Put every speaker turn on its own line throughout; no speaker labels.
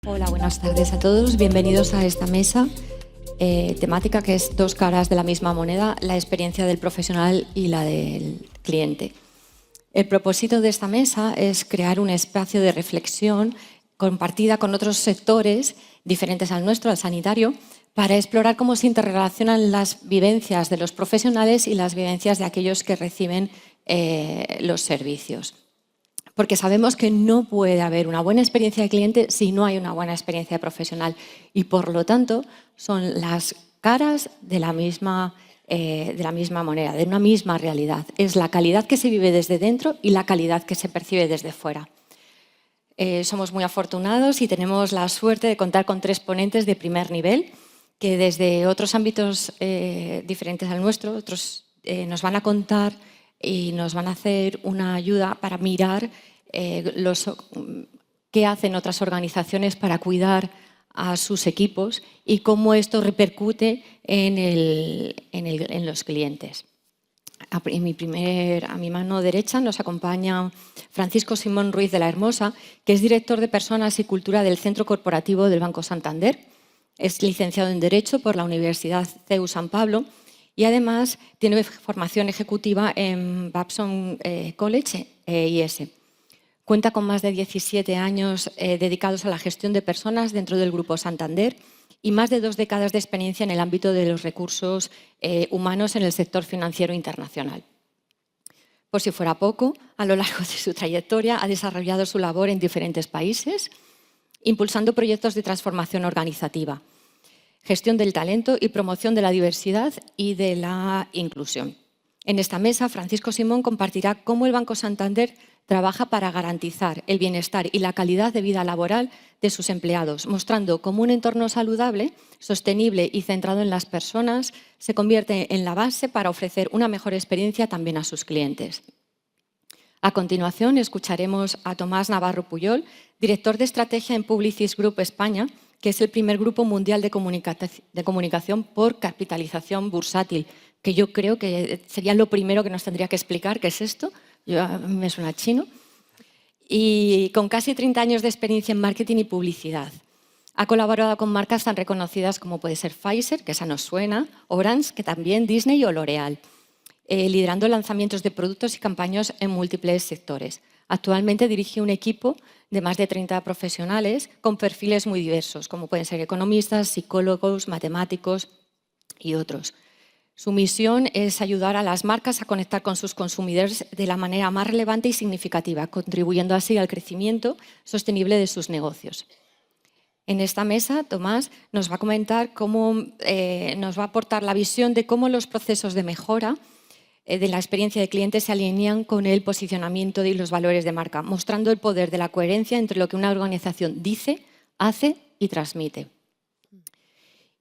Hola, buenas tardes a todos. Bienvenidos a esta mesa temática que es dos caras de la misma moneda, la experiencia del profesional y la del cliente. El propósito de esta mesa es crear un espacio de reflexión compartida con otros sectores diferentes al nuestro, al sanitario, para explorar cómo se interrelacionan las vivencias de los profesionales y las vivencias de aquellos que reciben los servicios. Porque sabemos que no puede haber una buena experiencia de cliente si no hay una buena experiencia profesional. Y por lo tanto, son las caras de la misma moneda, de una misma realidad. Es la calidad que se vive desde dentro y la calidad que se percibe desde fuera. Somos muy afortunados y tenemos la suerte de contar con 3 ponentes de primer nivel que desde otros ámbitos diferentes al nuestro, nos van a contar y nos van a hacer una ayuda para mirar qué hacen otras organizaciones para cuidar a sus equipos y cómo esto repercute en los clientes. A mi mano derecha nos acompaña Francisco Simón Ruiz de la Hermosa, que es director de Personas y Cultura del Centro Corporativo del Banco Santander. Es licenciado en Derecho por la Universidad CEU San Pablo y además tiene formación ejecutiva en Babson College IS. Cuenta con más de 17 años dedicados a la gestión de personas dentro del Grupo Santander y más de 2 décadas de experiencia en el ámbito de los recursos humanos en el sector financiero internacional. Por si fuera poco, a lo largo de su trayectoria ha desarrollado su labor en diferentes países, impulsando proyectos de transformación organizativa, gestión del talento y promoción de la diversidad y de la inclusión. En esta mesa, Francisco Simón compartirá cómo el Banco Santander trabaja para garantizar el bienestar y la calidad de vida laboral de sus empleados, mostrando cómo un entorno saludable, sostenible y centrado en las personas se convierte en la base para ofrecer una mejor experiencia también a sus clientes. A continuación, escucharemos a Tomás Navarro Puyol, director de Estrategia en Publicis Group España, que es el primer grupo mundial de comunicación por capitalización bursátil, que yo creo que sería lo primero que nos tendría que explicar qué es esto. A mí me suena chino. Y con casi 30 años de experiencia en marketing y publicidad. Ha colaborado con marcas tan reconocidas como puede ser Pfizer, que esa nos suena, Orange, que también Disney o L'Oréal, liderando lanzamientos de productos y campañas en múltiples sectores. Actualmente dirige un equipo de más de 30 profesionales con perfiles muy diversos, como pueden ser economistas, psicólogos, matemáticos y otros. Su misión es ayudar a las marcas a conectar con sus consumidores de la manera más relevante y significativa, contribuyendo así al crecimiento sostenible de sus negocios. En esta mesa, Tomás nos va a comentar cómo nos va a aportar la visión de cómo los procesos de mejora de la experiencia de cliente se alinean con el posicionamiento y los valores de marca, mostrando el poder de la coherencia entre lo que una organización dice, hace y transmite.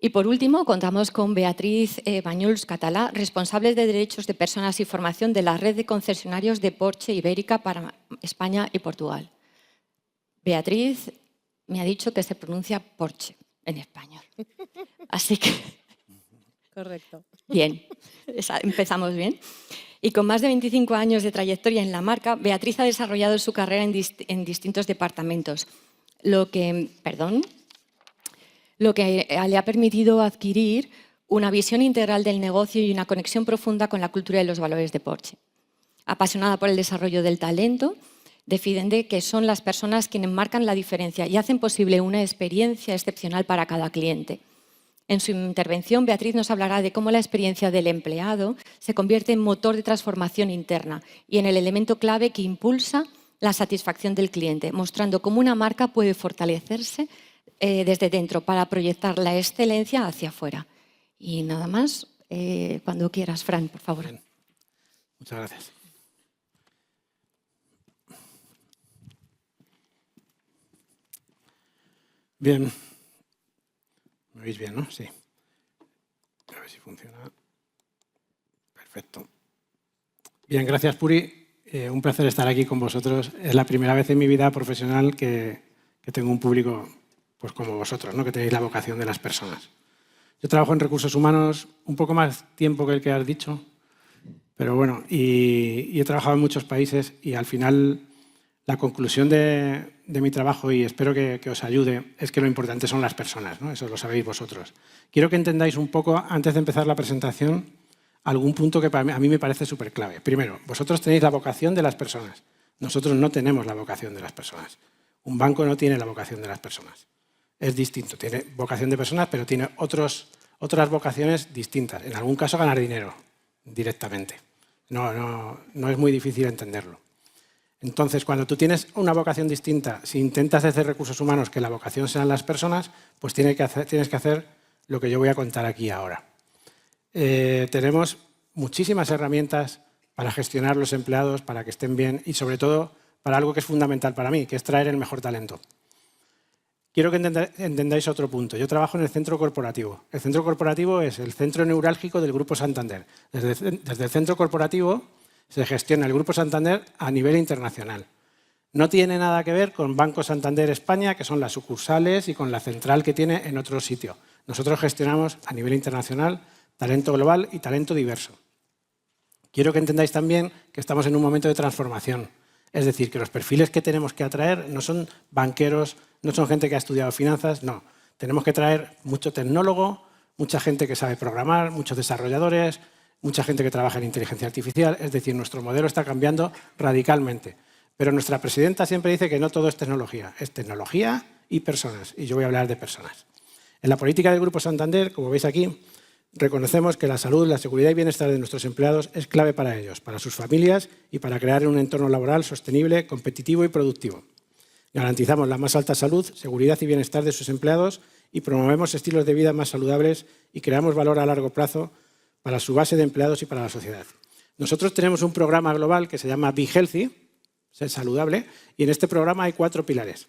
Y por último, contamos con Beatriz Bañuls Català, responsable de Derechos de Personas y Formación de la red de concesionarios de Porsche Ibérica para España y Portugal. Beatriz me ha dicho que se pronuncia Porsche en español. Así que...
Correcto.
Bien, empezamos bien. Y con más de 25 años de trayectoria en la marca, Beatriz ha desarrollado su carrera en distintos departamentos, lo que le ha permitido adquirir una visión integral del negocio y una conexión profunda con la cultura y los valores de Porsche. Apasionada por el desarrollo del talento, defiende que son las personas quienes marcan la diferencia y hacen posible una experiencia excepcional para cada cliente. En su intervención, Beatriz nos hablará de cómo la experiencia del empleado se convierte en motor de transformación interna y en el elemento clave que impulsa la satisfacción del cliente, mostrando cómo una marca puede fortalecerse desde dentro para proyectar la excelencia hacia afuera. Y nada más, cuando quieras, Fran, por favor.
Bien. Muchas gracias. Bien. ¿Me veis bien, no? Sí. A ver si funciona. Perfecto. Bien, gracias, Puri. Un placer estar aquí con vosotros. Es la primera vez en mi vida profesional que tengo un público pues como vosotros, ¿no? Que tenéis la vocación de las personas. Yo trabajo en recursos humanos un poco más tiempo que el que has dicho, pero bueno, y he trabajado en muchos países y al final La conclusión de mi trabajo, y espero que os ayude, es que lo importante son las personas, ¿no? Eso lo sabéis vosotros. Quiero que entendáis un poco, antes de empezar la presentación, algún punto que a mí me parece súper clave. Primero, vosotros tenéis la vocación de las personas. Nosotros no tenemos la vocación de las personas. Un banco no tiene la vocación de las personas. Es distinto, tiene vocación de personas, pero tiene otras vocaciones distintas. En algún caso, ganar dinero directamente. No es muy difícil entenderlo. Entonces, cuando tú tienes una vocación distinta, si intentas hacer recursos humanos que la vocación sean las personas, pues tienes que hacer lo que yo voy a contar aquí ahora. Tenemos muchísimas herramientas para gestionar los empleados, para que estén bien y, sobre todo, para algo que es fundamental para mí, que es traer el mejor talento. Quiero que entendáis otro punto. Yo trabajo en el centro corporativo. El centro corporativo es el centro neurálgico del Grupo Santander. Desde el centro corporativo se gestiona el Grupo Santander a nivel internacional. No tiene nada que ver con Banco Santander España, que son las sucursales, y con la central que tiene en otro sitio. Nosotros gestionamos a nivel internacional talento global y talento diverso. Quiero que entendáis también que estamos en un momento de transformación. Es decir, que los perfiles que tenemos que atraer no son banqueros, no son gente que ha estudiado finanzas, no. Tenemos que traer mucho tecnólogo, mucha gente que sabe programar, muchos desarrolladores, mucha gente que trabaja en inteligencia artificial. Es decir, nuestro modelo está cambiando radicalmente. Pero nuestra presidenta siempre dice que no todo es tecnología y personas. Y yo voy a hablar de personas. En la política del Grupo Santander, como veis aquí, reconocemos que la salud, la seguridad y bienestar de nuestros empleados es clave para ellos, para sus familias y para crear un entorno laboral sostenible, competitivo y productivo. Garantizamos la más alta salud, seguridad y bienestar de sus empleados y promovemos estilos de vida más saludables y creamos valor a largo plazo para su base de empleados y para la sociedad. Nosotros tenemos un programa global que se llama Be Healthy, ser saludable, y en este programa hay 4 pilares.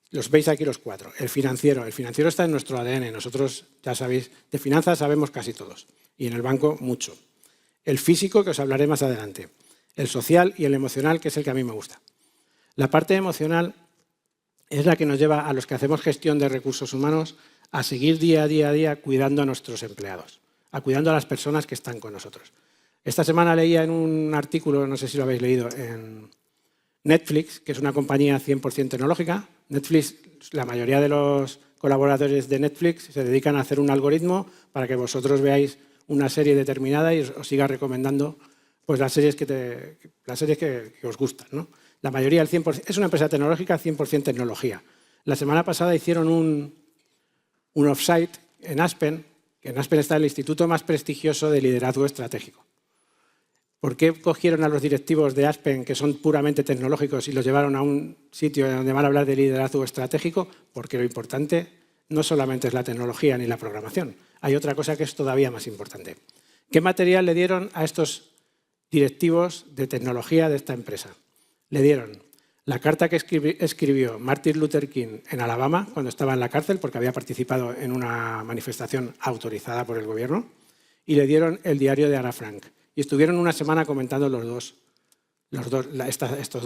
Los veis aquí los 4. El financiero está en nuestro ADN. Nosotros, ya sabéis, de finanzas sabemos casi todos. Y en el banco, mucho. El físico, que os hablaré más adelante. El social y el emocional, que es el que a mí me gusta. La parte emocional es la que nos lleva a los que hacemos gestión de recursos humanos a seguir día a día cuidando a nuestros empleados, cuidando a las personas que están con nosotros. Esta semana leía en un artículo, no sé si lo habéis leído, en Netflix, que es una compañía 100% tecnológica. Netflix, la mayoría de los colaboradores de Netflix se dedican a hacer un algoritmo para que vosotros veáis una serie determinada y os siga recomendando pues, las series que os gustan, ¿no? La mayoría, el 100%, es una empresa tecnológica 100% tecnología. La semana pasada hicieron un offsite en Aspen, que en Aspen está el instituto más prestigioso de liderazgo estratégico. ¿Por qué cogieron a los directivos de Aspen, que son puramente tecnológicos, y los llevaron a un sitio donde van a hablar de liderazgo estratégico? Porque lo importante no solamente es la tecnología ni la programación. Hay otra cosa que es todavía más importante. ¿Qué material le dieron a estos directivos de tecnología de esta empresa? Le dieron la carta que escribió Martin Luther King en Alabama cuando estaba en la cárcel porque había participado en una manifestación autorizada por el gobierno, y le dieron el diario de Ana Frank. Y estuvieron una semana comentando estos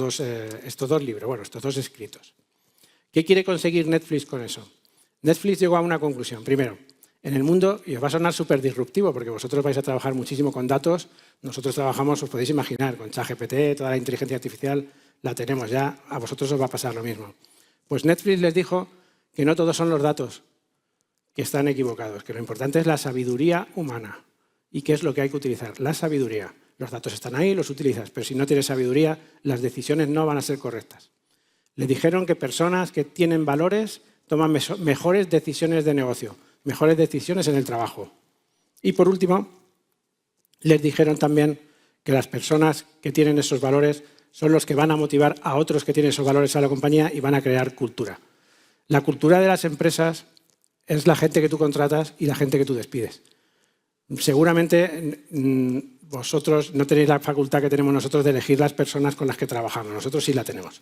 dos libros, bueno, estos dos escritos. ¿Qué quiere conseguir Netflix con eso? Netflix llegó a una conclusión. Primero, en el mundo, y os va a sonar súper disruptivo porque vosotros vais a trabajar muchísimo con datos, nosotros trabajamos, os podéis imaginar, con ChatGPT, toda la inteligencia artificial la tenemos ya, a vosotros os va a pasar lo mismo. Pues Netflix les dijo que no todos son los datos, que están equivocados, que lo importante es la sabiduría humana. ¿Y qué es lo que hay que utilizar? La sabiduría. Los datos están ahí, los utilizas, pero si no tienes sabiduría, las decisiones no van a ser correctas. Le dijeron que personas que tienen valores toman mejores decisiones de negocio, mejores decisiones en el trabajo. Y por último, les dijeron también que las personas que tienen esos valores son los que van a motivar a otros que tienen esos valores a la compañía y van a crear cultura. La cultura de las empresas es la gente que tú contratas y la gente que tú despides. Seguramente vosotros no tenéis la facultad que tenemos nosotros de elegir las personas con las que trabajamos. Nosotros sí la tenemos.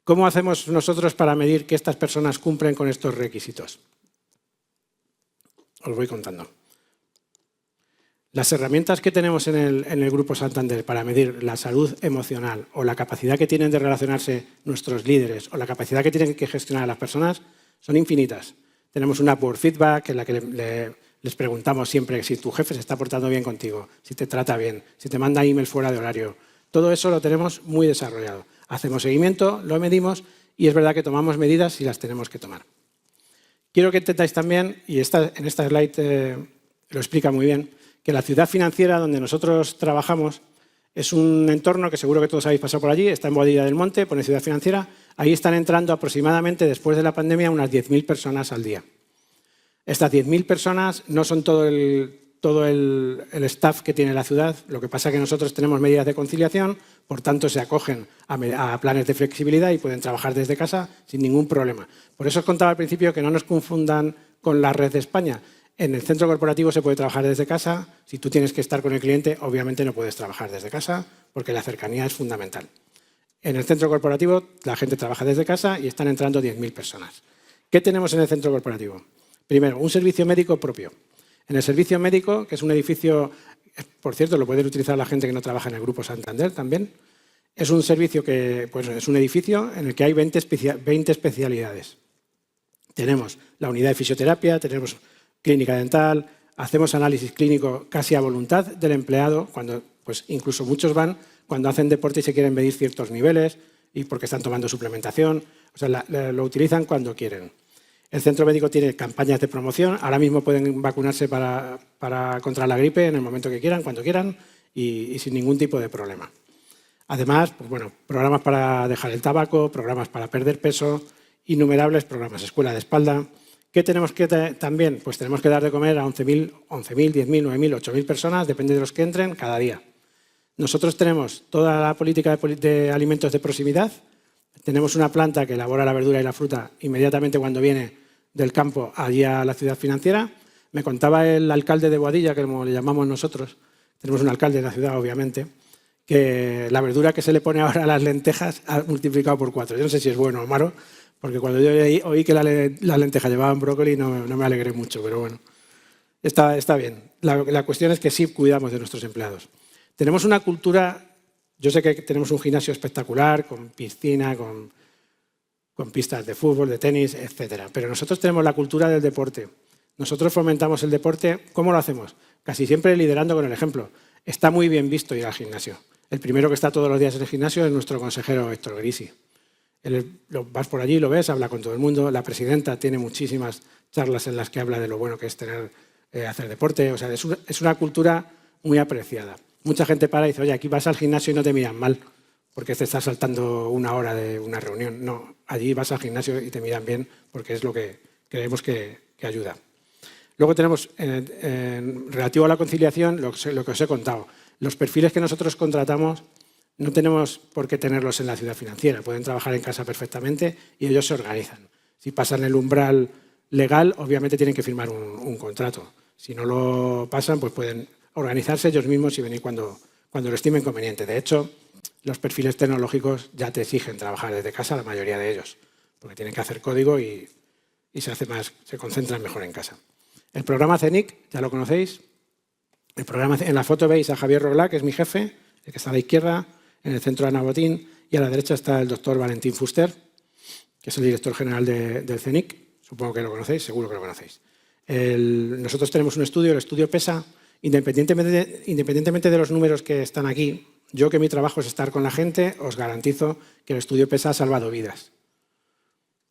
¿Cómo hacemos nosotros para medir que estas personas cumplen con estos requisitos? Os voy contando. Las herramientas que tenemos en el Grupo Santander para medir la salud emocional o la capacidad que tienen de relacionarse nuestros líderes o la capacidad que tienen que gestionar a las personas son infinitas. Tenemos una Upward Feedback en la que les preguntamos siempre si tu jefe se está portando bien contigo, si te trata bien, si te manda emails fuera de horario. Todo eso lo tenemos muy desarrollado. Hacemos seguimiento, lo medimos y es verdad que tomamos medidas si las tenemos que tomar. Quiero que entendáis también, y en esta slide lo explica muy bien, que la ciudad financiera donde nosotros trabajamos es un entorno que seguro que todos habéis pasado por allí, está en Boadilla del Monte, pone ciudad financiera. Ahí están entrando aproximadamente, después de la pandemia, unas 10.000 personas al día. Estas 10.000 personas no son todo el staff que tiene la ciudad, lo que pasa es que nosotros tenemos medidas de conciliación, por tanto se acogen a planes de flexibilidad y pueden trabajar desde casa sin ningún problema. Por eso os contaba al principio que no nos confundan con la red de España. En el centro corporativo se puede trabajar desde casa. Si tú tienes que estar con el cliente, obviamente no puedes trabajar desde casa porque la cercanía es fundamental. En el centro corporativo la gente trabaja desde casa y están entrando 10.000 personas. ¿Qué tenemos en el centro corporativo? Primero, un servicio médico propio. En el servicio médico, que es un edificio, por cierto, lo puede utilizar la gente que no trabaja en el Grupo Santander también, es un servicio que es un edificio en el que hay 20 especialidades. Tenemos la unidad de fisioterapia, tenemos clínica dental, hacemos análisis clínico casi a voluntad del empleado, cuando pues incluso muchos van cuando hacen deporte y se quieren medir ciertos niveles y porque están tomando suplementación, o sea, lo utilizan cuando quieren. El centro médico tiene campañas de promoción, ahora mismo pueden vacunarse contra la gripe en el momento que quieran, cuando quieran y sin ningún tipo de problema. Además, pues bueno, programas para dejar el tabaco, programas para perder peso, innumerables programas, escuela de espalda. ¿Qué tenemos que también? Pues tenemos que dar de comer a 11.000, 10.000, 9.000, 8.000 personas, depende de los que entren, cada día. Nosotros tenemos toda la política de alimentos de proximidad. Tenemos una planta que elabora la verdura y la fruta inmediatamente cuando viene del campo allí a la ciudad financiera. Me contaba el alcalde de Boadilla, que como le llamamos nosotros, tenemos un alcalde de la ciudad, obviamente, que la verdura que se le pone ahora a las lentejas ha multiplicado por 4. Yo no sé si es bueno o malo, porque cuando yo oí que las lentejas llevaban brócoli no me alegré mucho, pero bueno, está bien. La cuestión es que sí cuidamos de nuestros empleados. Tenemos una cultura, yo sé que tenemos un gimnasio espectacular, con piscina, con pistas de fútbol, de tenis, etcétera. Pero nosotros tenemos la cultura del deporte. Nosotros fomentamos el deporte. ¿Cómo lo hacemos? Casi siempre liderando con el ejemplo. Está muy bien visto ir al gimnasio. El primero que está todos los días en el gimnasio es nuestro consejero Héctor Grisi. Vas por allí, lo ves, habla con todo el mundo. La presidenta tiene muchísimas charlas en las que habla de lo bueno que es hacer deporte. O sea, es una cultura muy apreciada. Mucha gente para y dice, oye, aquí vas al gimnasio y no te miran mal porque te estás saltando una hora de una reunión. No, allí vas al gimnasio y te miran bien porque es lo que creemos que ayuda. Luego tenemos, relativo a la conciliación, lo que os he contado. Los perfiles que nosotros contratamos no tenemos por qué tenerlos en la ciudad financiera. Pueden trabajar en casa perfectamente y ellos se organizan. Si pasan el umbral legal, obviamente tienen que firmar un contrato. Si no lo pasan, pues pueden organizarse ellos mismos y venir cuando lo estimen conveniente. De hecho, los perfiles tecnológicos ya te exigen trabajar desde casa, la mayoría de ellos, porque tienen que hacer código y se concentran mejor en casa. El programa CENIC, ya lo conocéis. En la foto veis a Javier Roglá, que es mi jefe, el que está a la izquierda, en el centro Ana Botín, y a la derecha está el doctor Valentín Fuster, que es el director general del CENIC. Supongo que lo conocéis, seguro que lo conocéis. Nosotros tenemos un estudio, el estudio PESA. Independientemente de los números que están aquí, yo que mi trabajo es estar con la gente, os garantizo que el estudio PESA ha salvado vidas.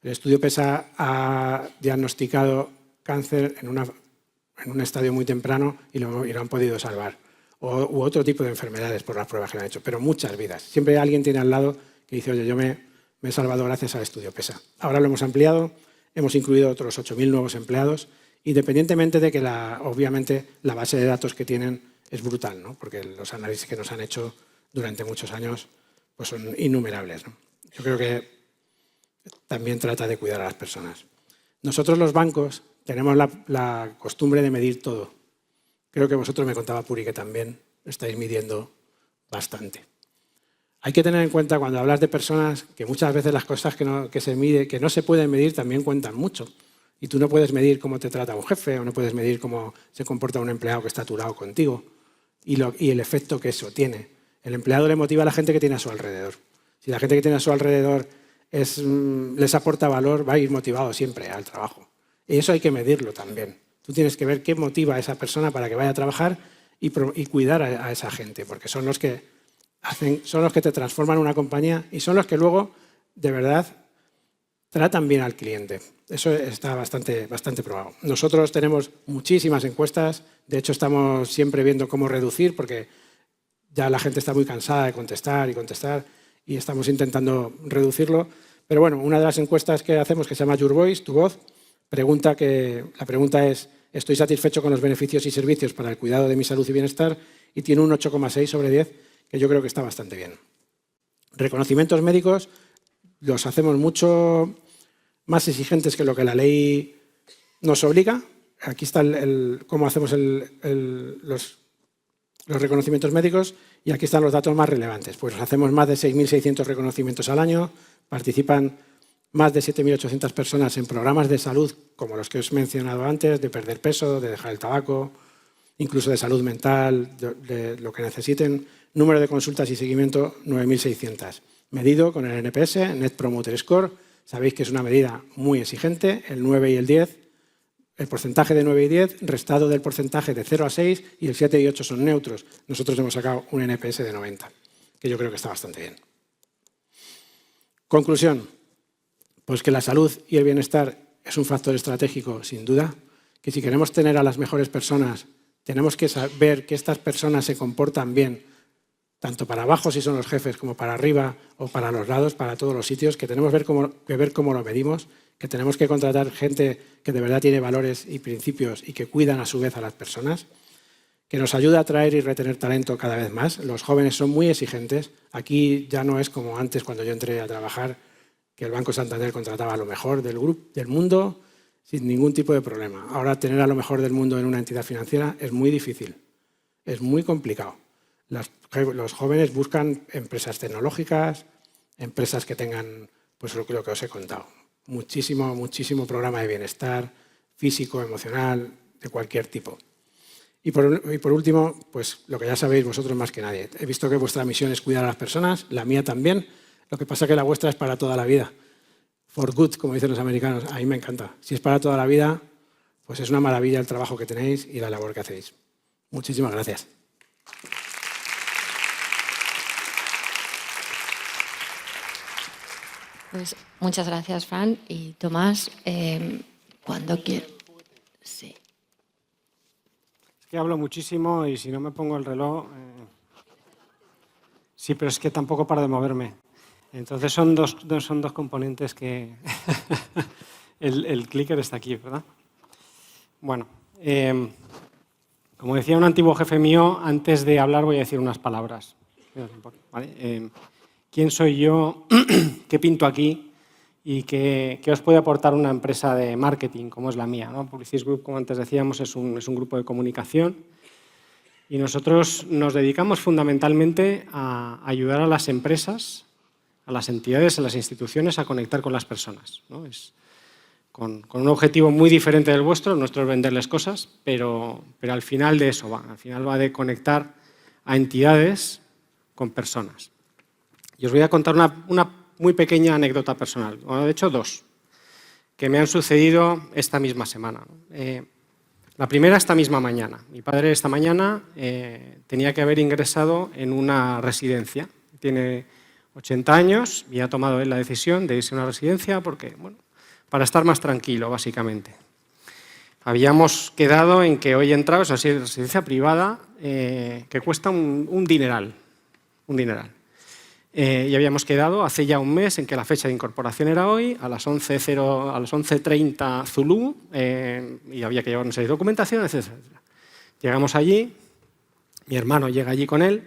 El estudio PESA ha diagnosticado cáncer en un estadio muy temprano y lo han podido salvar. U otro tipo de enfermedades por las pruebas que han hecho, pero muchas vidas. Siempre alguien tiene al lado que dice, oye, yo me he salvado gracias al estudio PESA. Ahora lo hemos ampliado, hemos incluido otros 8.000 nuevos empleados, independientemente de que obviamente la base de datos que tienen es brutal, ¿no? Porque los análisis que nos han hecho durante muchos años pues son innumerables, ¿no? Yo creo que también trata de cuidar a las personas. Nosotros los bancos tenemos la costumbre de medir todo. Creo que vosotros, me contaba Puri, que también estáis midiendo bastante. Hay que tener en cuenta cuando hablas de personas que muchas veces las cosas que no se pueden medir también cuentan mucho. Y tú no puedes medir cómo te trata un jefe o no puedes medir cómo se comporta un empleado que está a tu lado contigo y el efecto que eso tiene. El empleado le motiva a la gente que tiene a su alrededor. Si la gente que tiene a su alrededor les aporta valor, va a ir motivado siempre al trabajo. Y eso hay que medirlo también. Tú tienes que ver qué motiva a esa persona para que vaya a trabajar y cuidar a esa gente, porque son los que son los que te transforman en una compañía y son los que luego, de verdad, tratan bien al cliente. Eso está bastante probado. Nosotros tenemos muchísimas encuestas, de hecho estamos siempre viendo cómo reducir porque ya la gente está muy cansada de contestar y estamos intentando reducirlo. Pero bueno, una de las encuestas que hacemos, que se llama Your Voice, tu voz, la pregunta es: ¿estoy satisfecho con los beneficios y servicios para el cuidado de mi salud y bienestar? Y tiene un 8,6 sobre 10, que yo creo que está bastante bien. Reconocimientos médicos los hacemos mucho más exigentes que lo que la ley nos obliga. Aquí está cómo hacemos los reconocimientos médicos y aquí están los datos más relevantes. Pues hacemos más de 6.600 reconocimientos al año, participan más de 7.800 personas en programas de salud, como los que os he mencionado antes, de perder peso, de dejar el tabaco, incluso de salud mental, de lo que necesiten. Número de consultas y seguimiento, 9.600. Medido con el NPS, Net Promoter Score. Sabéis que es una medida muy exigente, el 9 y el 10. El porcentaje de 9 y 10 restado del porcentaje de 0 a 6 y el 7 y 8 son neutros. Nosotros hemos sacado un NPS de 90, que yo creo que está bastante bien. Conclusión, pues que la salud y el bienestar es un factor estratégico, sin duda, que si queremos tener a las mejores personas, tenemos que saber que estas personas se comportan bien, tanto para abajo si son los jefes, como para arriba o para los lados, para todos los sitios, que tenemos que ver cómo lo medimos, que tenemos que contratar gente que de verdad tiene valores y principios y que cuidan a su vez a las personas, que nos ayuda a atraer y retener talento cada vez más. Los jóvenes son muy exigentes. Aquí ya no es como antes cuando yo entré a trabajar, que el Banco Santander contrataba a lo mejor del mundo sin ningún tipo de problema. Ahora tener a lo mejor del mundo en una entidad financiera es muy difícil, es muy complicado. Los jóvenes buscan empresas tecnológicas, empresas que tengan pues lo que os he contado. Muchísimo programa de bienestar físico, emocional, de cualquier tipo. Y por último, pues lo que ya sabéis vosotros más que nadie. He visto que vuestra misión es cuidar a las personas, la mía también. Lo que pasa es que la vuestra es para toda la vida. For good, como dicen los americanos. A mí me encanta. Si es para toda la vida, pues es una maravilla el trabajo que tenéis y la labor que hacéis. Muchísimas gracias.
Pues muchas gracias, Fran. Y Tomás, cuando quieras. Sí.
Es que hablo muchísimo y si no me pongo el reloj... Sí, pero es que tampoco paro de moverme. Entonces son dos componentes que... el clicker está aquí, ¿verdad? Bueno, como decía un antiguo jefe mío, antes de hablar voy a decir unas palabras. ¿Vale? ¿Quién soy yo? ¿Qué pinto aquí? ¿Y qué os puede aportar una empresa de marketing como es la mía, ¿no? Publicis Group, como antes decíamos, es un grupo de comunicación y nosotros nos dedicamos fundamentalmente a ayudar a las empresas, a las entidades, a las instituciones a conectar con las personas, ¿no? Es con un objetivo muy diferente del vuestro. Nuestro es venderles cosas, pero al final de eso va. Al final va de conectar a entidades con personas. Y os voy a contar una muy pequeña anécdota personal, bueno, de hecho dos, que me han sucedido esta misma semana. La primera esta misma mañana. Mi padre esta mañana tenía que haber ingresado en una residencia. Tiene 80 años y ha tomado él la decisión de irse a una residencia porque, bueno, para estar más tranquilo, básicamente. Habíamos quedado en que hoy entraba, es una residencia privada que cuesta un dineral. Un dineral. Y habíamos quedado hace ya un mes en que la fecha de incorporación era hoy, a las 11:30 Zulú, y había que llevar una serie de documentación, etc. Llegamos allí, mi hermano llega allí con él,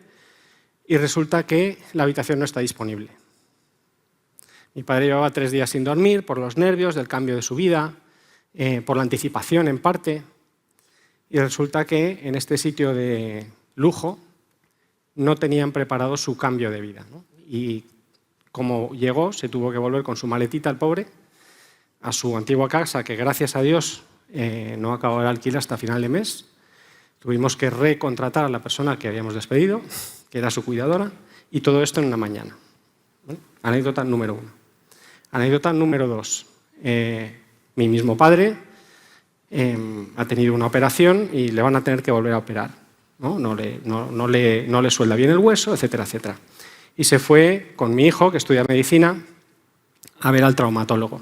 y resulta que la habitación no está disponible. Mi padre llevaba 3 días sin dormir por los nervios del cambio de su vida, por la anticipación en parte, y resulta que en este sitio de lujo no tenían preparado su cambio de vida, ¿no? Y como llegó, se tuvo que volver con su maletita, el pobre, a su antigua casa, que gracias a Dios no acabó de alquilar hasta final de mes. Tuvimos que recontratar a la persona que habíamos despedido, que era su cuidadora, y todo esto en una mañana. ¿Vale? Anécdota número 1. Anécdota número 2. Mi mismo padre ha tenido una operación y le van a tener que volver a operar. No le suelda bien el hueso, etcétera, etcétera. y se fue con mi hijo, que estudia medicina, a ver al traumatólogo.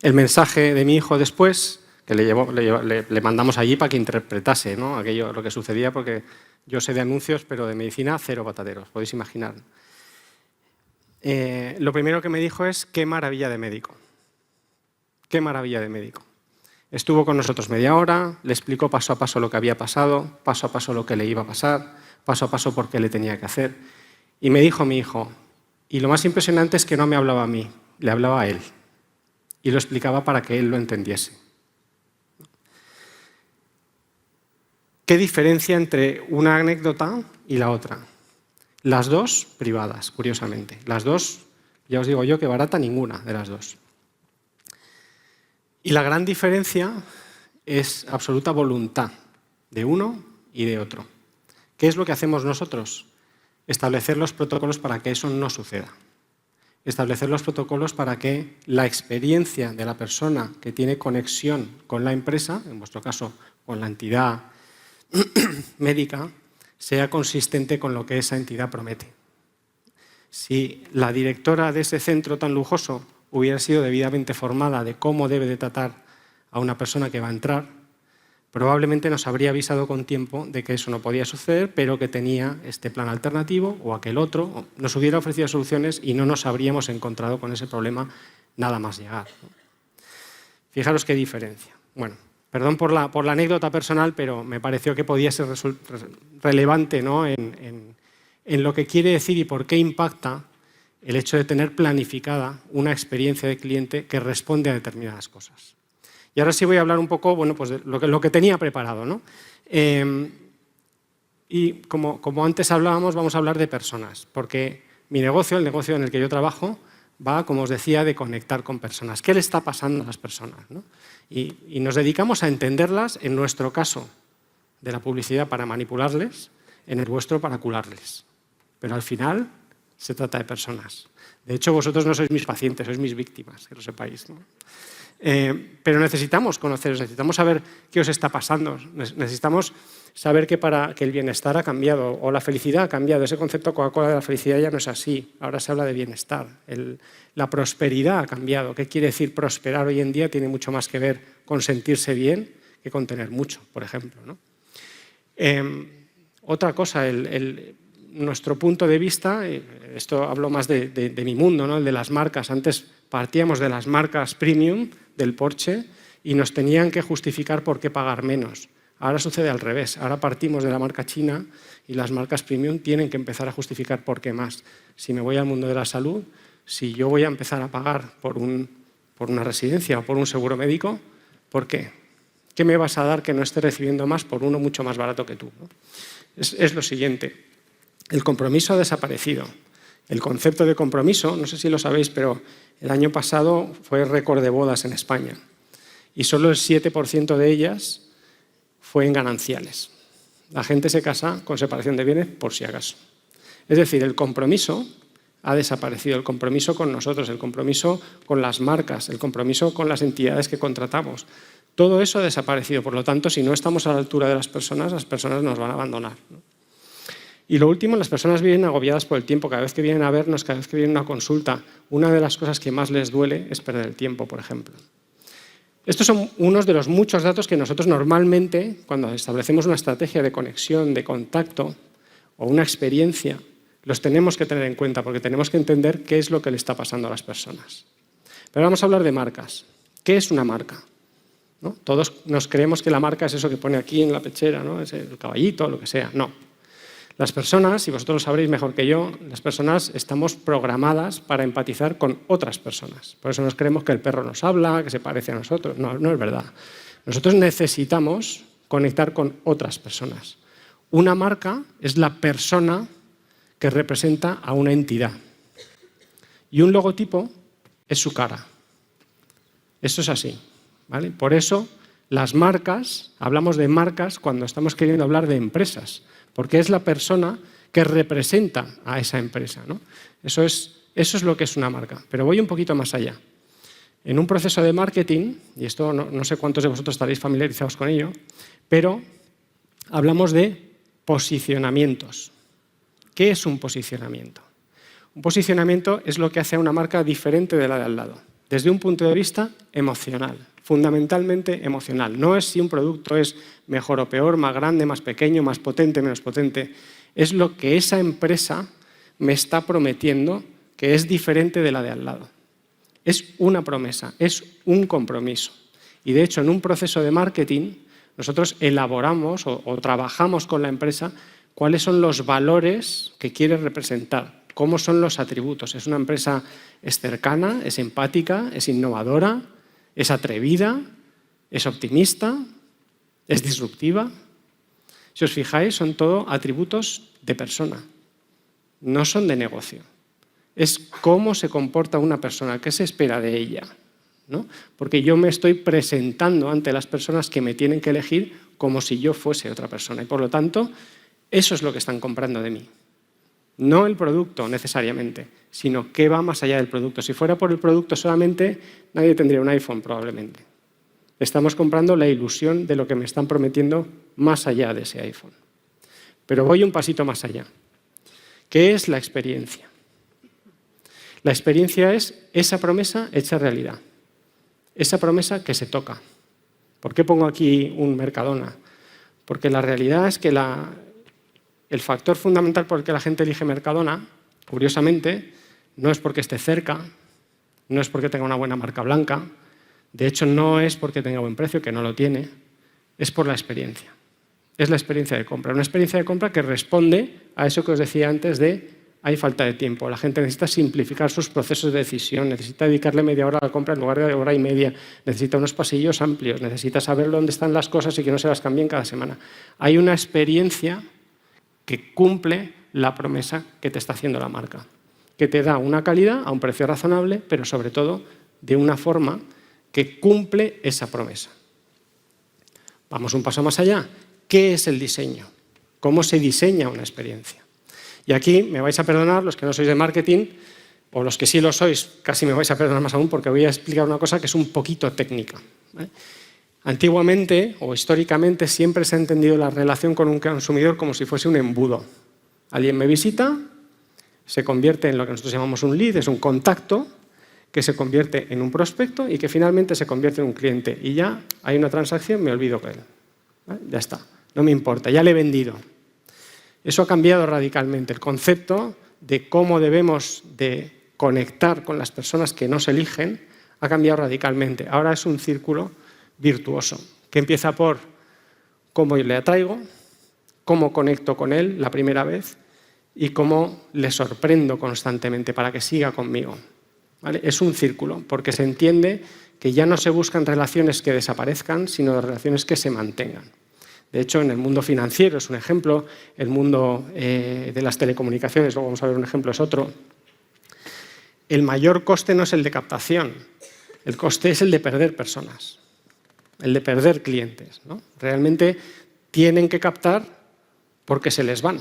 El mensaje de mi hijo después, que le mandamos allí para que interpretase, ¿no?, aquello, lo que sucedía, porque yo sé de anuncios, pero de medicina cero patateros, podéis imaginar. Lo primero que me dijo es: qué maravilla de médico. Qué maravilla de médico. Estuvo con nosotros media hora, le explicó paso a paso lo que había pasado, paso a paso lo que le iba a pasar, paso a paso por qué le tenía que hacer. Y me dijo mi hijo, y lo más impresionante es que no me hablaba a mí, le hablaba a él. Y lo explicaba para que él lo entendiese. ¿Qué diferencia entre una anécdota y la otra? Las dos privadas, curiosamente. Las dos, ya os digo yo que barata ninguna de las dos. Y la gran diferencia es absoluta voluntad de uno y de otro. ¿Qué es lo que hacemos nosotros? Establecer los protocolos para que eso no suceda. Establecer los protocolos para que la experiencia de la persona que tiene conexión con la empresa, en vuestro caso con la entidad médica, sea consistente con lo que esa entidad promete. Si la directora de ese centro tan lujoso hubiera sido debidamente formada de cómo debe de tratar a una persona que va a entrar, probablemente nos habría avisado con tiempo de que eso no podía suceder, pero que tenía este plan alternativo o aquel otro, nos hubiera ofrecido soluciones y no nos habríamos encontrado con ese problema nada más llegar. Fijaros qué diferencia. Bueno, perdón por la anécdota personal, pero me pareció que podía ser relevante, ¿no?, en lo que quiere decir y por qué impacta el hecho de tener planificada una experiencia de cliente que responde a determinadas cosas. Y ahora sí voy a hablar un poco, bueno, pues de lo que tenía preparado, ¿no? Y como antes hablábamos, vamos a hablar de personas, porque mi negocio, el negocio en el que yo trabajo, va, como os decía, de conectar con personas. ¿Qué le está pasando a las personas, ¿no? Y nos dedicamos a entenderlas, en nuestro caso, de la publicidad para manipularles, en el vuestro para curarles. Pero al final se trata de personas. De hecho, vosotros no sois mis pacientes, sois mis víctimas, que lo sepáis, ¿no? Pero necesitamos conoceros, necesitamos saber qué os está pasando, necesitamos saber que el bienestar ha cambiado o la felicidad ha cambiado. Ese concepto Coca-Cola de la felicidad ya no es así, ahora se habla de bienestar. La prosperidad ha cambiado. ¿Qué quiere decir prosperar hoy en día? Tiene mucho más que ver con sentirse bien que con tener mucho, por ejemplo, ¿no? Otra cosa, nuestro punto de vista, esto hablo más de mi mundo, ¿no?, el de las marcas. Antes partíamos de las marcas premium del Porsche y nos tenían que justificar por qué pagar menos. Ahora sucede al revés. Ahora partimos de la marca china y las marcas premium tienen que empezar a justificar por qué más. Si me voy al mundo de la salud, si yo voy a empezar a pagar por una residencia o por un seguro médico, ¿por qué? ¿Qué me vas a dar que no esté recibiendo más por uno mucho más barato que tú, ¿no? Es lo siguiente. El compromiso ha desaparecido. El concepto de compromiso, no sé si lo sabéis, pero el año pasado fue récord de bodas en España y solo el 7% de ellas fue en gananciales. La gente se casa con separación de bienes por si acaso. Es decir, el compromiso ha desaparecido, el compromiso con nosotros, el compromiso con las marcas, el compromiso con las entidades que contratamos. Todo eso ha desaparecido. Por lo tanto, si no estamos a la altura de las personas nos van a abandonar, ¿no? Y lo último, las personas viven agobiadas por el tiempo. Cada vez que vienen a vernos, cada vez que vienen a una consulta, una de las cosas que más les duele es perder el tiempo, por ejemplo. Estos son unos de los muchos datos que nosotros normalmente, cuando establecemos una estrategia de conexión, de contacto o una experiencia, los tenemos que tener en cuenta porque tenemos que entender qué es lo que le está pasando a las personas. Pero vamos a hablar de marcas. ¿Qué es una marca? ¿No? Todos nos creemos que la marca es eso que pone aquí en la pechera, ¿no? Es el caballito, lo que sea. No. Las personas, y vosotros lo sabréis mejor que yo, las personas estamos programadas para empatizar con otras personas. Por eso nos creemos que el perro nos habla, que se parece a nosotros. No, no es verdad. Nosotros necesitamos conectar con otras personas. Una marca es la persona que representa a una entidad. Y un logotipo es su cara. Eso es así, ¿vale? Por eso las marcas, hablamos de marcas cuando estamos queriendo hablar de empresas, porque es la persona que representa a esa empresa, ¿no? Eso es lo que es una marca. Pero voy un poquito más allá. En un proceso de marketing, y esto no sé cuántos de vosotros estaréis familiarizados con ello, pero hablamos de posicionamientos. ¿Qué es un posicionamiento? Un posicionamiento es lo que hace a una marca diferente de la de al lado, desde un punto de vista emocional, fundamentalmente emocional. No es si un producto es mejor o peor, más grande, más pequeño, más potente, menos potente. Es lo que esa empresa me está prometiendo que es diferente de la de al lado. Es una promesa, es un compromiso. Y de hecho, en un proceso de marketing, nosotros elaboramos o trabajamos con la empresa cuáles son los valores que quiere representar, cómo son los atributos. ¿Es una empresa es cercana, es empática, es innovadora, es atrevida, es optimista, es disruptiva? Si os fijáis, son todo atributos de persona, no son de negocio. Es cómo se comporta una persona, qué se espera de ella, ¿no? Porque yo me estoy presentando ante las personas que me tienen que elegir como si yo fuese otra persona. Y por lo tanto, eso es lo que están comprando de mí. No el producto necesariamente, sino qué va más allá del producto. Si fuera por el producto solamente, nadie tendría un iPhone probablemente. Estamos comprando la ilusión de lo que me están prometiendo más allá de ese iPhone. Pero voy un pasito más allá. ¿Qué es la experiencia? La experiencia es esa promesa hecha realidad. Esa promesa que se toca. ¿Por qué pongo aquí un Mercadona? Porque la realidad es que el factor fundamental por el que la gente elige Mercadona, curiosamente, no es porque esté cerca, no es porque tenga una buena marca blanca, de hecho no es porque tenga buen precio, que no lo tiene, es por la experiencia. Es la experiencia de compra. Una experiencia de compra que responde a eso que os decía antes de hay falta de tiempo. La gente necesita simplificar sus procesos de decisión, necesita dedicarle media hora a la compra en lugar de hora y media, necesita unos pasillos amplios, necesita saber dónde están las cosas y que no se las cambien cada semana. Hay una experiencia que cumple la promesa que te está haciendo la marca, que te da una calidad a un precio razonable, pero sobre todo de una forma que cumple esa promesa. Vamos un paso más allá. ¿Qué es el diseño? ¿Cómo se diseña una experiencia? Y aquí me vais a perdonar los que no sois de marketing, o los que sí lo sois, casi me vais a perdonar más aún, porque voy a explicar una cosa que es un poquito técnica, ¿vale? Antiguamente o históricamente siempre se ha entendido la relación con un consumidor como si fuese un embudo. Alguien me visita, se convierte en lo que nosotros llamamos un lead, es un contacto que se convierte en un prospecto y que finalmente se convierte en un cliente. Y ya hay una transacción, me olvido de él. ¿Vale? Ya está, no me importa, ya le he vendido. Eso ha cambiado radicalmente. El concepto de cómo debemos de conectar con las personas que nos eligen ha cambiado radicalmente. Ahora es un círculo virtuoso, que empieza por cómo le atraigo, cómo conecto con él la primera vez y cómo le sorprendo constantemente para que siga conmigo. ¿Vale? Es un círculo, porque se entiende que ya no se buscan relaciones que desaparezcan, sino relaciones que se mantengan. De hecho, en el mundo financiero es un ejemplo, el mundo de las telecomunicaciones, luego vamos a ver un ejemplo, es otro. El mayor coste no es el de captación, el coste es el de perder personas, el de perder clientes, ¿no? Realmente tienen que captar porque se les van.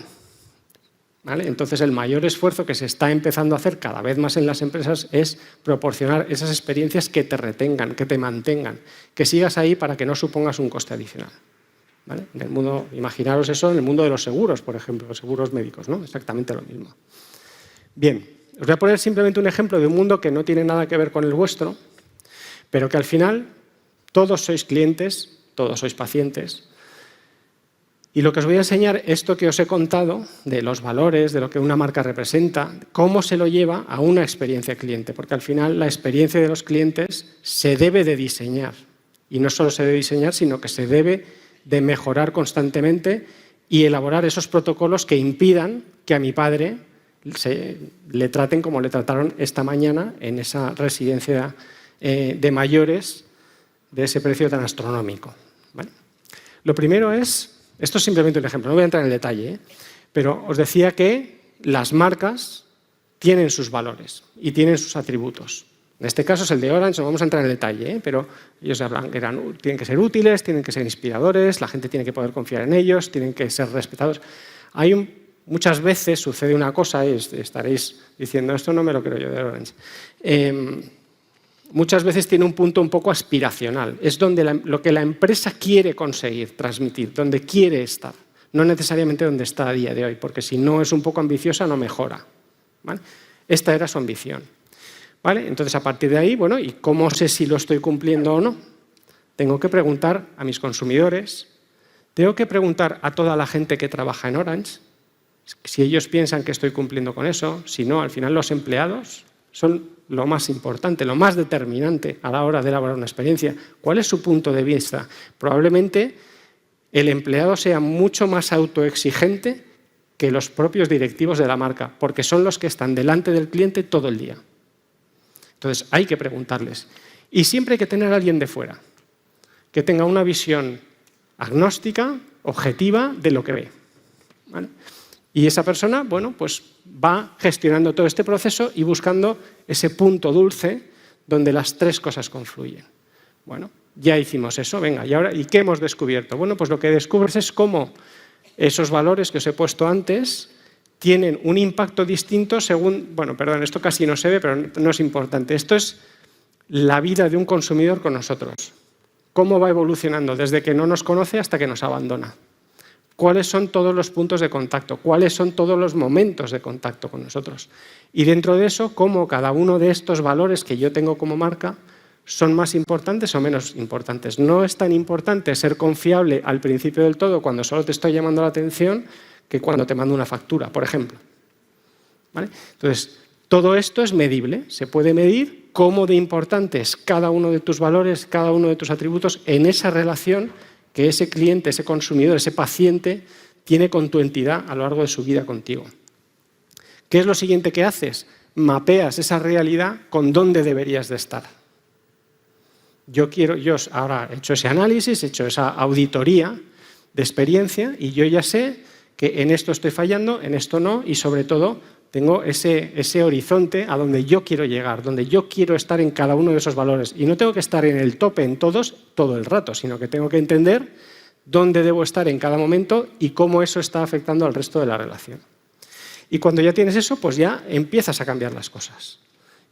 ¿Vale? Entonces, el mayor esfuerzo que se está empezando a hacer cada vez más en las empresas es proporcionar esas experiencias que te retengan, que te mantengan, que sigas ahí para que no supongas un coste adicional. ¿Vale? En el mundo, imaginaros eso en el mundo de los seguros, por ejemplo, los seguros médicos, ¿no? Exactamente lo mismo. Bien, os voy a poner simplemente un ejemplo de un mundo que no tiene nada que ver con el vuestro, pero que al final todos sois clientes, todos sois pacientes. Y lo que os voy a enseñar, esto que os he contado, de los valores, de lo que una marca representa, cómo se lo lleva a una experiencia cliente, porque al final la experiencia de los clientes se debe de diseñar. Y no solo se debe diseñar, sino que se debe de mejorar constantemente y elaborar esos protocolos que impidan que a mi padre le traten como le trataron esta mañana en esa residencia de mayores de ese precio tan astronómico. ¿Vale? Lo primero es, esto es simplemente un ejemplo, no voy a entrar en el detalle, pero os decía que las marcas tienen sus valores y tienen sus atributos. En este caso es el de Orange, no vamos a entrar en el detalle, pero ellos hablan que tienen que ser útiles, tienen que ser inspiradores, la gente tiene que poder confiar en ellos, tienen que ser respetados. Muchas veces sucede una cosa, y estaréis diciendo, esto no me lo creo yo de Orange. Muchas veces tiene un punto un poco aspiracional, es donde lo que la empresa quiere conseguir, transmitir, donde quiere estar, no necesariamente donde está a día de hoy, porque si no es un poco ambiciosa no mejora. ¿Vale? Esta era su ambición. ¿Vale? Entonces, a partir de ahí, bueno, ¿y cómo sé si lo estoy cumpliendo o no? Tengo que preguntar a mis consumidores, tengo que preguntar a toda la gente que trabaja en Orange, si ellos piensan que estoy cumpliendo con eso, si no, al final los empleados son lo más importante, lo más determinante a la hora de elaborar una experiencia. ¿Cuál es su punto de vista? Probablemente el empleado sea mucho más autoexigente que los propios directivos de la marca, porque son los que están delante del cliente todo el día. Entonces, hay que preguntarles. Y siempre hay que tener a alguien de fuera, que tenga una visión agnóstica, objetiva, de lo que ve. ¿Vale? Y esa persona, bueno, pues va gestionando todo este proceso y buscando ese punto dulce donde las tres cosas confluyen. Bueno, ya hicimos eso, venga, ¿y qué hemos descubierto? Bueno, pues lo que descubres es cómo esos valores que os he puesto antes tienen un impacto distinto según, bueno, perdón, esto casi no se ve, pero no es importante. Esto es la vida de un consumidor con nosotros. Cómo va evolucionando desde que no nos conoce hasta que nos abandona. Cuáles son todos los puntos de contacto, cuáles son todos los momentos de contacto con nosotros. Y dentro de eso, cómo cada uno de estos valores que yo tengo como marca son más importantes o menos importantes. No es tan importante ser confiable al principio del todo cuando solo te estoy llamando la atención que cuando te mando una factura, por ejemplo. ¿Vale? Entonces, todo esto es medible, se puede medir cómo de importante es cada uno de tus valores, cada uno de tus atributos en esa relación que ese cliente, ese consumidor, ese paciente tiene con tu entidad a lo largo de su vida contigo. ¿Qué es lo siguiente que haces? Mapeas esa realidad con dónde deberías de estar. Yo ahora he hecho ese análisis, he hecho esa auditoría de experiencia y yo ya sé que en esto estoy fallando, en esto no, y sobre todo tengo ese horizonte a donde yo quiero llegar, donde yo quiero estar en cada uno de esos valores. Y no tengo que estar en el tope en todos todo el rato, sino que tengo que entender dónde debo estar en cada momento y cómo eso está afectando al resto de la relación. Y cuando ya tienes eso, pues ya empiezas a cambiar las cosas.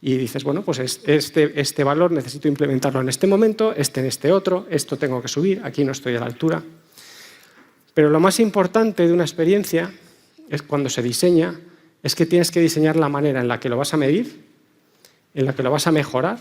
Y dices, bueno, pues este valor necesito implementarlo en este momento, en este otro, esto tengo que subir, aquí no estoy a la altura. Pero lo más importante de una experiencia es cuando se diseña, es que tienes que diseñar la manera en la que lo vas a medir, en la que lo vas a mejorar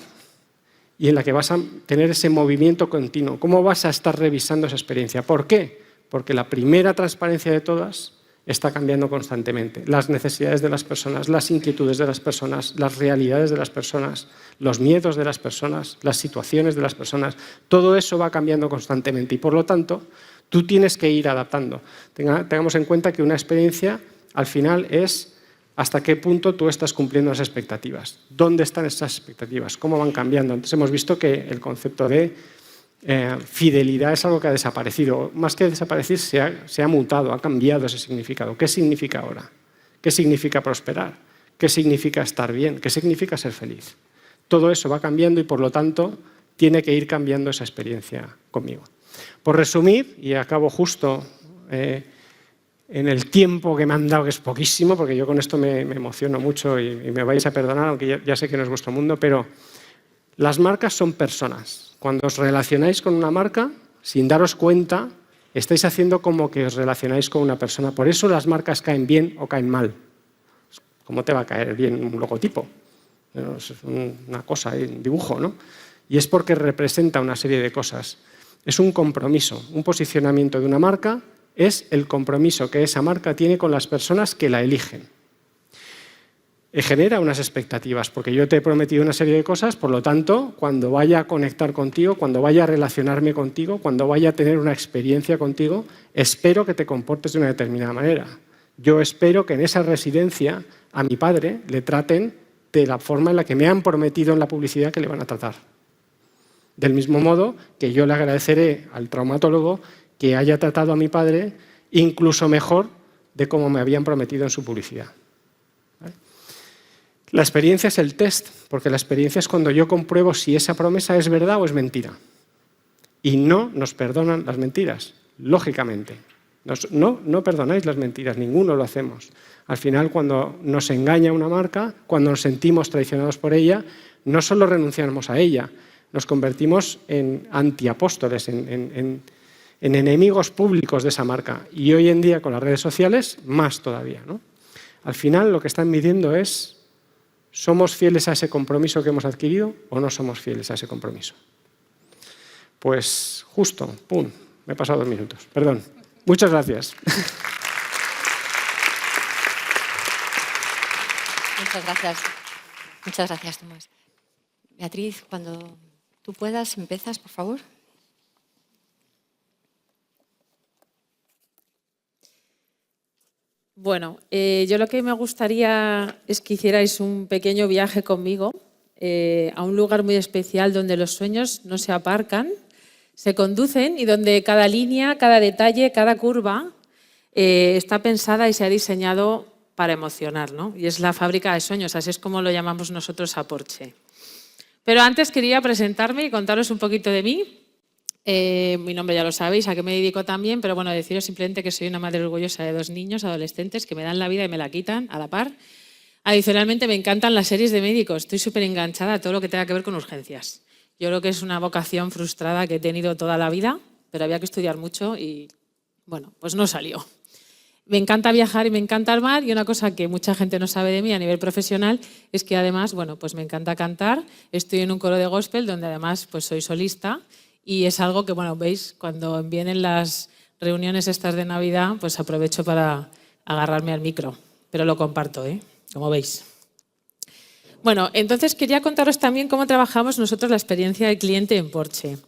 y en la que vas a tener ese movimiento continuo. ¿Cómo vas a estar revisando esa experiencia? ¿Por qué? Porque la primera transparencia de todas está cambiando constantemente. Las necesidades de las personas, las inquietudes de las personas, las realidades de las personas, los miedos de las personas, las situaciones de las personas, todo eso va cambiando constantemente y, por lo tanto, tú tienes que ir adaptando. Tengamos en cuenta que una experiencia, al final, es hasta qué punto tú estás cumpliendo las expectativas. ¿Dónde están esas expectativas? ¿Cómo van cambiando? Entonces, hemos visto que el concepto de fidelidad es algo que ha desaparecido. Más que desaparecer, se ha mutado, ha cambiado ese significado. ¿Qué significa ahora? ¿Qué significa prosperar? ¿Qué significa estar bien? ¿Qué significa ser feliz? Todo eso va cambiando y, por lo tanto, tiene que ir cambiando esa experiencia conmigo. Por resumir, y acabo justo en el tiempo que me han dado, que es poquísimo, porque yo con esto me emociono mucho y me vais a perdonar, aunque ya sé que no es vuestro mundo, pero las marcas son personas. Cuando os relacionáis con una marca, sin daros cuenta, estáis haciendo como que os relacionáis con una persona. Por eso las marcas caen bien o caen mal. ¿Cómo te va a caer bien un logotipo? Es una cosa, un dibujo, ¿no? Y es porque representa una serie de cosas. Es un compromiso, un posicionamiento de una marca es el compromiso que esa marca tiene con las personas que la eligen. Genera unas expectativas, porque yo te he prometido una serie de cosas, por lo tanto, cuando vaya a conectar contigo, cuando vaya a relacionarme contigo, cuando vaya a tener una experiencia contigo, espero que te comportes de una determinada manera. Yo espero que en esa residencia a mi padre le traten de la forma en la que me han prometido en la publicidad que le van a tratar. Del mismo modo que yo le agradeceré al traumatólogo que haya tratado a mi padre incluso mejor de como me habían prometido en su publicidad. ¿Vale? La experiencia es el test, porque la experiencia es cuando yo compruebo si esa promesa es verdad o es mentira. Y no nos perdonan las mentiras, lógicamente. No perdonáis las mentiras, ninguno lo hacemos. Al final, cuando nos engaña una marca, cuando nos sentimos traicionados por ella, no solo renunciamos a ella, nos convertimos en antiapóstoles, en enemigos públicos de esa marca. Y hoy en día, con las redes sociales, más todavía, ¿no? Al final, lo que están midiendo es ¿Somos fieles a ese compromiso que hemos adquirido o no somos fieles a ese compromiso? Pues justo, ¡pum!, me he pasado 2 minutos. Perdón. Muchas gracias.
Muchas gracias. Muchas gracias, Tomás. Beatriz, cuando tú puedas, empiezas, por favor.
Bueno, yo lo que me gustaría es que hicierais un pequeño viaje conmigo a un lugar muy especial donde los sueños no se aparcan, se conducen y donde cada línea, cada detalle, cada curva está pensada y se ha diseñado para emocionar, ¿no? Y es la fábrica de sueños, así es como lo llamamos nosotros a Porsche. Pero antes quería presentarme y contaros un poquito de mí. Mi nombre ya lo sabéis, a qué me dedico también, pero bueno, deciros simplemente que soy una madre orgullosa de 2 niños adolescentes que me dan la vida y me la quitan a la par. Adicionalmente me encantan las series de médicos, estoy súper enganchada a todo lo que tenga que ver con urgencias. Yo creo que es una vocación frustrada que he tenido toda la vida, pero había que estudiar mucho y bueno, pues no salió. Me encanta viajar y me encanta el mar, y una cosa que mucha gente no sabe de mí a nivel profesional es que además, bueno, pues me encanta cantar, estoy en un coro de gospel donde además pues soy solista. Y es algo que, bueno, veis, cuando vienen las reuniones estas de Navidad, pues aprovecho para agarrarme al micro. Pero lo comparto, como veis. Bueno, entonces quería contaros también cómo trabajamos nosotros la experiencia del cliente en Porsche.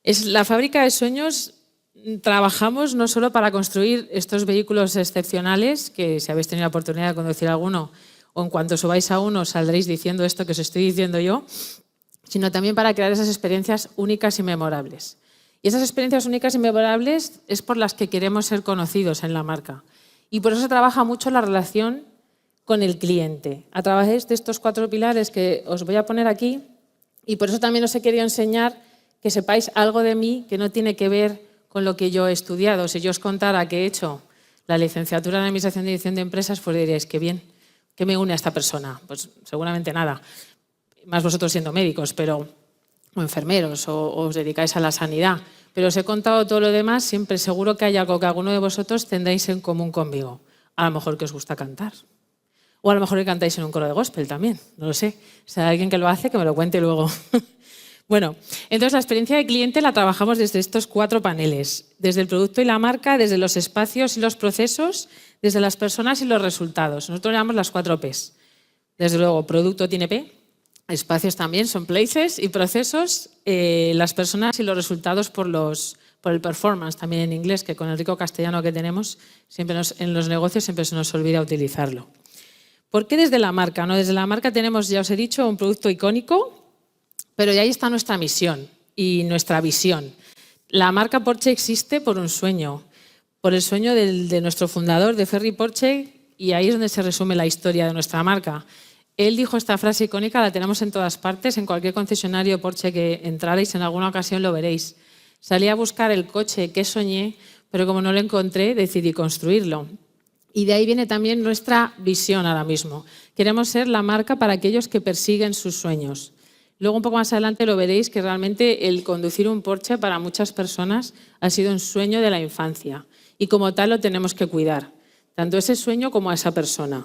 Es la fábrica de sueños. Trabajamos no solo para construir estos vehículos excepcionales, que si habéis tenido la oportunidad de conducir alguno, o en cuanto subáis a uno saldréis diciendo esto que os estoy diciendo yo, sino también para crear esas experiencias únicas y memorables. Y esas experiencias únicas y memorables es por las que queremos ser conocidos en la marca. Y por eso se trabaja mucho la relación con el cliente, a través de estos 4 pilares que os voy a poner aquí, y por eso también os he querido enseñar que sepáis algo de mí que no tiene que ver con lo que yo he estudiado. Si yo os contara que he hecho la licenciatura en Administración y Dirección de Empresas, pues diréis, qué bien, ¿qué me une a esta persona? Pues seguramente nada. Más vosotros siendo médicos, o enfermeros, o os dedicáis a la sanidad. Pero os he contado todo lo demás, siempre seguro que hay algo que alguno de vosotros tendréis en común conmigo. A lo mejor que os gusta cantar. O a lo mejor que cantáis en un coro de gospel también, no lo sé. Si hay alguien que lo hace, que me lo cuente luego. Bueno, entonces la experiencia de cliente la trabajamos desde estos 4 paneles. Desde el producto y la marca, desde los espacios y los procesos, desde las personas y los resultados. Nosotros llamamos las 4 Ps. Desde luego, producto tiene P. Espacios también son places, y procesos, las personas y los resultados por el performance, también en inglés, que con el rico castellano que tenemos, siempre en los negocios siempre se nos olvida utilizarlo. ¿Por qué desde la marca? ¿No? Desde la marca tenemos, ya os he dicho, un producto icónico, pero ahí está nuestra misión y nuestra visión. La marca Porsche existe por un sueño, por el sueño de nuestro fundador, de Ferry Porsche, y ahí es donde se resume la historia de nuestra marca. Él dijo esta frase icónica, la tenemos en todas partes, en cualquier concesionario Porsche que entraréis, en alguna ocasión lo veréis. Salí a buscar el coche que soñé, pero como no lo encontré, decidí construirlo. Y de ahí viene también nuestra visión ahora mismo. Queremos ser la marca para aquellos que persiguen sus sueños. Luego, un poco más adelante, lo veréis que realmente el conducir un Porsche para muchas personas ha sido un sueño de la infancia. Y como tal lo tenemos que cuidar, tanto ese sueño como a esa persona.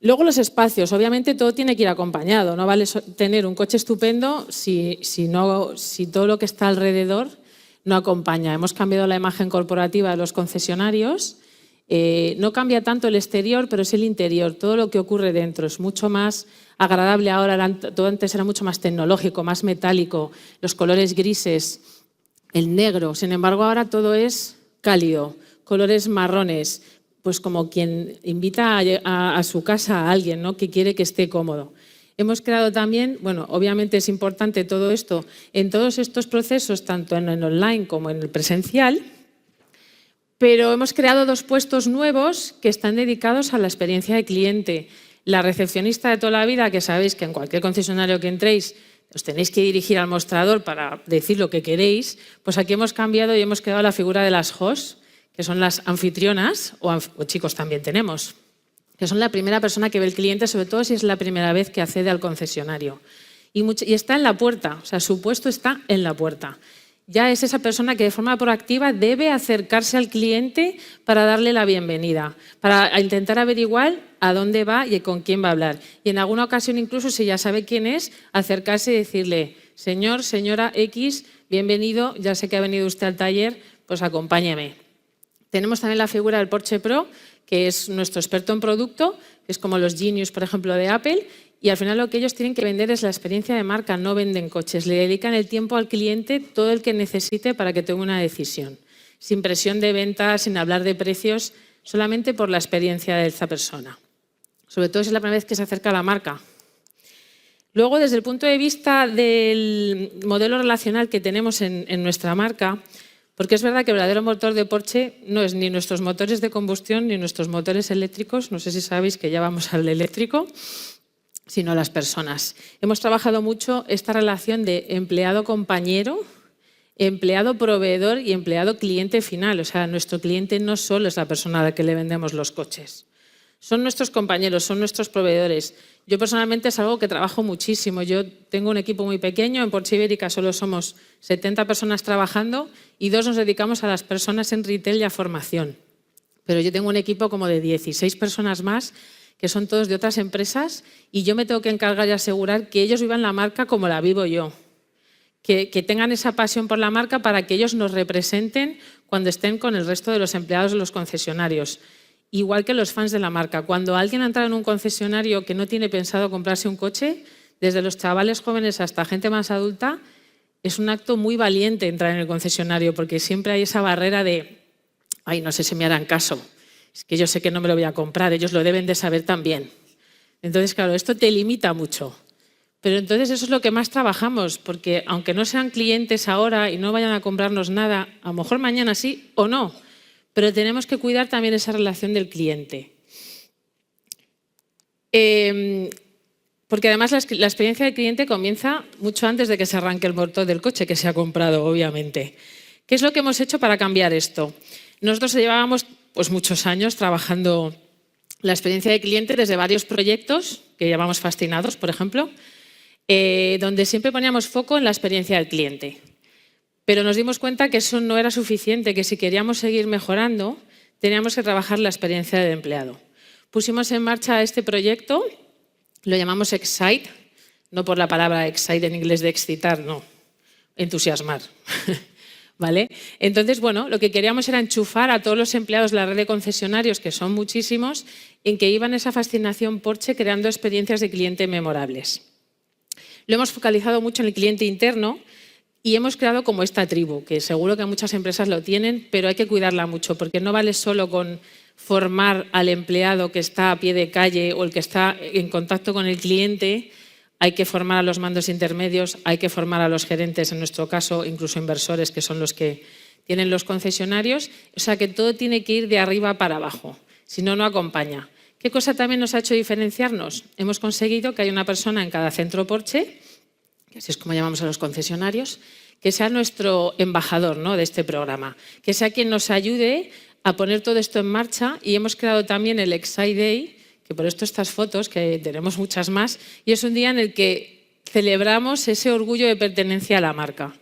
Luego los espacios, obviamente todo tiene que ir acompañado, no vale tener un coche estupendo si todo lo que está alrededor no acompaña. Hemos cambiado la imagen corporativa de los concesionarios, no cambia tanto el exterior, pero es el interior, todo lo que ocurre dentro es mucho más agradable ahora, todo antes era mucho más tecnológico, más metálico, los colores grises, el negro, sin embargo ahora todo es cálido, colores marrones, pues como quien invita a su casa a alguien, ¿no?, que quiere que esté cómodo. Hemos creado también, bueno, obviamente es importante todo esto en todos estos procesos, tanto en el online como en el presencial, pero hemos creado 2 puestos nuevos que están dedicados a la experiencia de cliente. La recepcionista de toda la vida, que sabéis que en cualquier concesionario que entréis os tenéis que dirigir al mostrador para decir lo que queréis, pues aquí hemos cambiado y hemos creado la figura de las hosts, que son las anfitrionas, o chicos también tenemos, que son la primera persona que ve el cliente, sobre todo si es la primera vez que accede al concesionario. Y está en la puerta, o sea, su puesto está en la puerta. ya es esa persona que de forma proactiva debe acercarse al cliente para darle la bienvenida, para intentar averiguar a dónde va y con quién va a hablar. Y en alguna ocasión, incluso si ya sabe quién es, acercarse y decirle: señor, señora X, bienvenido, ya sé que ha venido usted al taller, pues acompáñeme. Tenemos también la figura del Porsche Pro, que es nuestro experto en producto, que es como los Genius, por ejemplo, de Apple, y al final lo que ellos tienen que vender es la experiencia de marca, no venden coches. Le dedican el tiempo al cliente, todo el que necesite para que tome una decisión. Sin presión de venta, sin hablar de precios, solamente por la experiencia de esa persona. Sobre todo si es la primera vez que se acerca a la marca. Luego, desde el punto de vista del modelo relacional que tenemos en nuestra marca, porque es verdad que el verdadero motor de Porsche no es ni nuestros motores de combustión ni nuestros motores eléctricos, no sé si sabéis que ya vamos al eléctrico, sino las personas. Hemos trabajado mucho esta relación de empleado-compañero, empleado-proveedor y empleado-cliente final. O sea, nuestro cliente no solo es la persona a la que le vendemos los coches. Son nuestros compañeros, son nuestros proveedores. Yo personalmente es algo que trabajo muchísimo. Yo tengo un equipo muy pequeño, en Porsche Ibérica solo somos 70 personas trabajando y 2 nos dedicamos a las personas en retail y a formación. Pero yo tengo un equipo como de 16 personas más, que son todos de otras empresas, y yo me tengo que encargar y asegurar que ellos vivan la marca como la vivo yo. Que tengan esa pasión por la marca para que ellos nos representen cuando estén con el resto de los empleados de los concesionarios. Igual que los fans de la marca. Cuando alguien entra en un concesionario que no tiene pensado comprarse un coche, desde los chavales jóvenes hasta gente más adulta, es un acto muy valiente entrar en el concesionario, porque siempre hay esa barrera de: ay, no sé si me harán caso, es que yo sé que no me lo voy a comprar, ellos lo deben de saber también. Entonces, claro, esto te limita mucho. Pero entonces eso es lo que más trabajamos, porque aunque no sean clientes ahora y no vayan a comprarnos nada, a lo mejor mañana sí o no, pero tenemos que cuidar también esa relación del cliente. Porque además la experiencia del cliente comienza mucho antes de que se arranque el motor del coche que se ha comprado, obviamente. ¿Qué es lo que hemos hecho para cambiar esto? Nosotros llevábamos pues muchos años trabajando la experiencia del cliente desde varios proyectos que llamamos Fascinados, por ejemplo, donde siempre poníamos foco en la experiencia del cliente. Pero nos dimos cuenta que eso no era suficiente, que si queríamos seguir mejorando, teníamos que trabajar la experiencia del empleado. Pusimos en marcha este proyecto, lo llamamos Excite, no por la palabra excite en inglés de excitar, no, entusiasmar. ¿Vale? Entonces, bueno, lo que queríamos era enchufar a todos los empleados de la red de concesionarios, que son muchísimos, en que iban esa fascinación Porsche creando experiencias de cliente memorables. Lo hemos focalizado mucho en el cliente interno y hemos creado como esta tribu, que seguro que muchas empresas lo tienen, pero hay que cuidarla mucho, porque no vale solo con formar al empleado que está a pie de calle o el que está en contacto con el cliente. Hay que formar a los mandos intermedios, hay que formar a los gerentes, en nuestro caso, incluso inversores, que son los que tienen los concesionarios. O sea que todo tiene que ir de arriba para abajo, si no, no acompaña. ¿Qué cosa también nos ha hecho diferenciarnos? Hemos conseguido que haya una persona en cada centro Porsche, que así es como llamamos a los concesionarios, que sea nuestro embajador, ¿no?, de este programa, que sea quien nos ayude a poner todo esto en marcha. Y hemos creado también el Excite Day, que por esto estas fotos, que tenemos muchas más, y es un día en el que celebramos ese orgullo de pertenencia a la marca